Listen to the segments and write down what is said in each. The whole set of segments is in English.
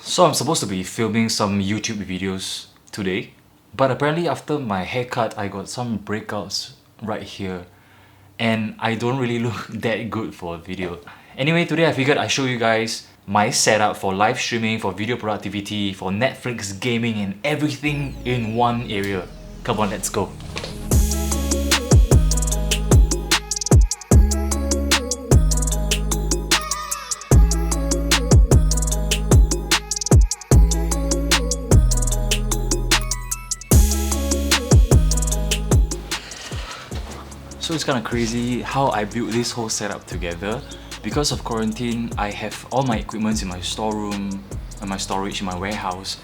So I'm supposed to be filming some YouTube videos today, but apparently after my haircut I got some breakouts right here and I don't really look that good for a video. Anyway, today I figured I'd show you guys my setup for live streaming, for video productivity, for Netflix, gaming and everything in one area. Come on, let's go. So it's kind of crazy how I built this whole setup together. Because of quarantine, I have all my equipment in my storeroom and my storage in my warehouse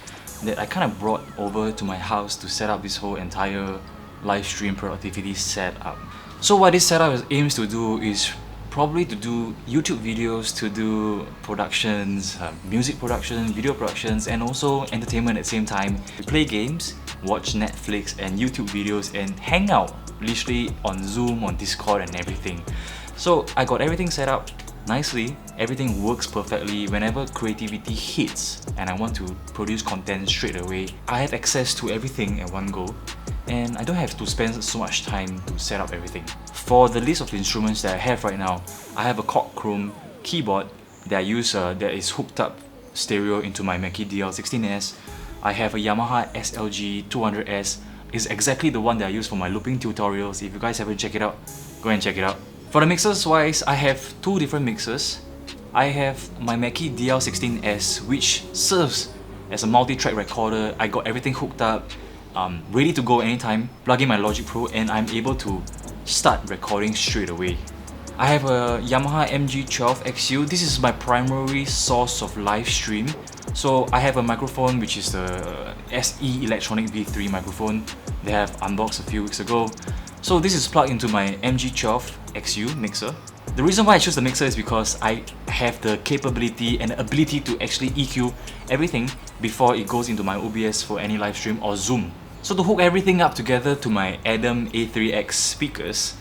that I kind of brought over to my house to set up this whole entire live stream productivity setup. So what this setup aims to do is probably to do YouTube videos, to do productions, music production, video productions, and also entertainment at the same time. To play games, watch Netflix and YouTube videos, and hang out literally on Zoom, on Discord and everything. So I got everything set up nicely, everything works perfectly. Whenever creativity hits and I want to produce content straight away, I have access to everything at one go and I don't have to spend so much time to set up everything. For the list of instruments that I have right now, I have a Korg Chrome keyboard that I use that is hooked up stereo into my Mackie DL16S. I have a Yamaha SLG 200S. Is exactly the one that I use for my looping tutorials. If you guys haven't checked it out, go and check it out. For the mixers wise, I have two different mixers. I have my Mackie DL16S, which serves as a multi-track recorder. I got everything hooked up, ready to go anytime. Plug in my Logic Pro and I'm able to start recording straight away. I have a Yamaha MG12XU. This is my primary source of live stream. So I have a microphone which is the SE Electronic V3 microphone that I have unboxed a few weeks ago. So this is plugged into my MG12XU mixer. The reason why I chose the mixer is because I have the capability and the ability to actually EQ everything before it goes into my OBS for any live stream or Zoom. So to hook everything up together to my Adam A3X speakers,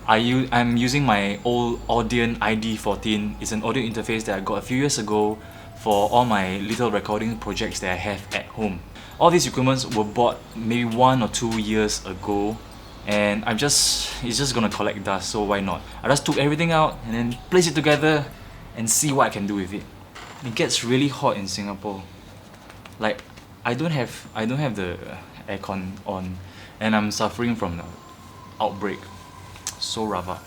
I'm using my old Audion ID14. It's an audio interface that I got a few years ago for all my little recording projects that I have at home. All these equipments were bought maybe 1 or 2 years ago and it's just gonna collect dust, so why not? I just took everything out and then place it together and see what I can do with it. It gets really hot in Singapore. Like I don't have the aircon on and I'm suffering from the outbreak. So rava.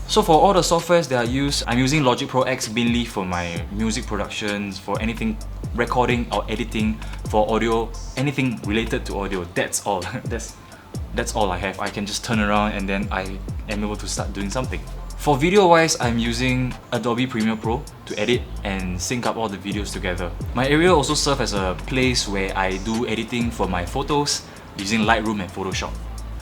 So for all the softwares that I use, I'm using Logic Pro X mainly for my music productions, for anything recording or editing, for audio, anything related to audio. That's all. That's all I have. I can just turn around and then I am able to start doing something. For video wise, I'm using Adobe Premiere Pro to edit and sync up all the videos together. My area also serves as a place where I do editing for my photos using Lightroom and Photoshop.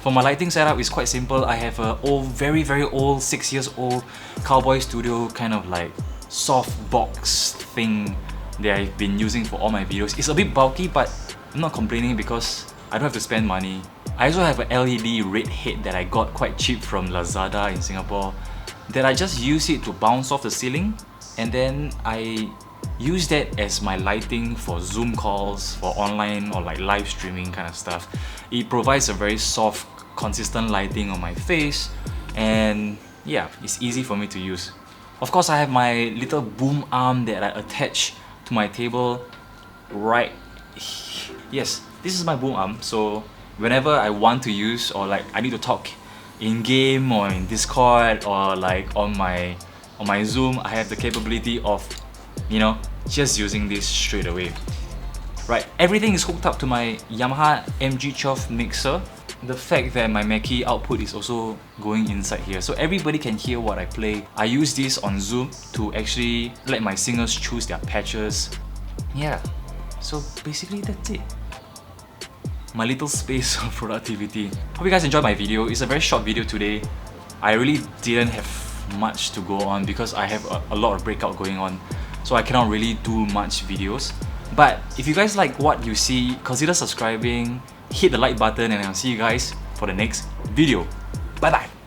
For my lighting setup, it's quite simple. I have a very old, 6 years old Cowboy Studio kind of like soft box thing that I've been using for all my videos. It's a bit bulky, but I'm not complaining because I don't have to spend money. I also have an LED red head that I got quite cheap from Lazada in Singapore that I just use it to bounce off the ceiling, and then I use that as my lighting for Zoom calls, for online or like live streaming kind of stuff. It provides a very soft, consistent lighting on my face and yeah, it's easy for me to use. Of course, I have my little boom arm that I attach to my table right here. Yes, this is my boom arm, so whenever I want to use or like I need to talk in game or in Discord or like on my Zoom, I have the capability of, you know, just using this straight away. Right, everything is hooked up to my Yamaha MG12 mixer. The fact that my Mackie output is also going inside here, so everybody can hear what I play. I use this on Zoom to actually let my singers choose their patches. Yeah, so basically that's it. My little space of productivity. Hope you guys enjoyed my video. It's a very short video today. I really didn't have much to go on because I have a lot of breakout going on, so I cannot really do much videos. But if you guys like what you see, consider subscribing, hit the like button, and I'll see you guys for the next video. Bye bye!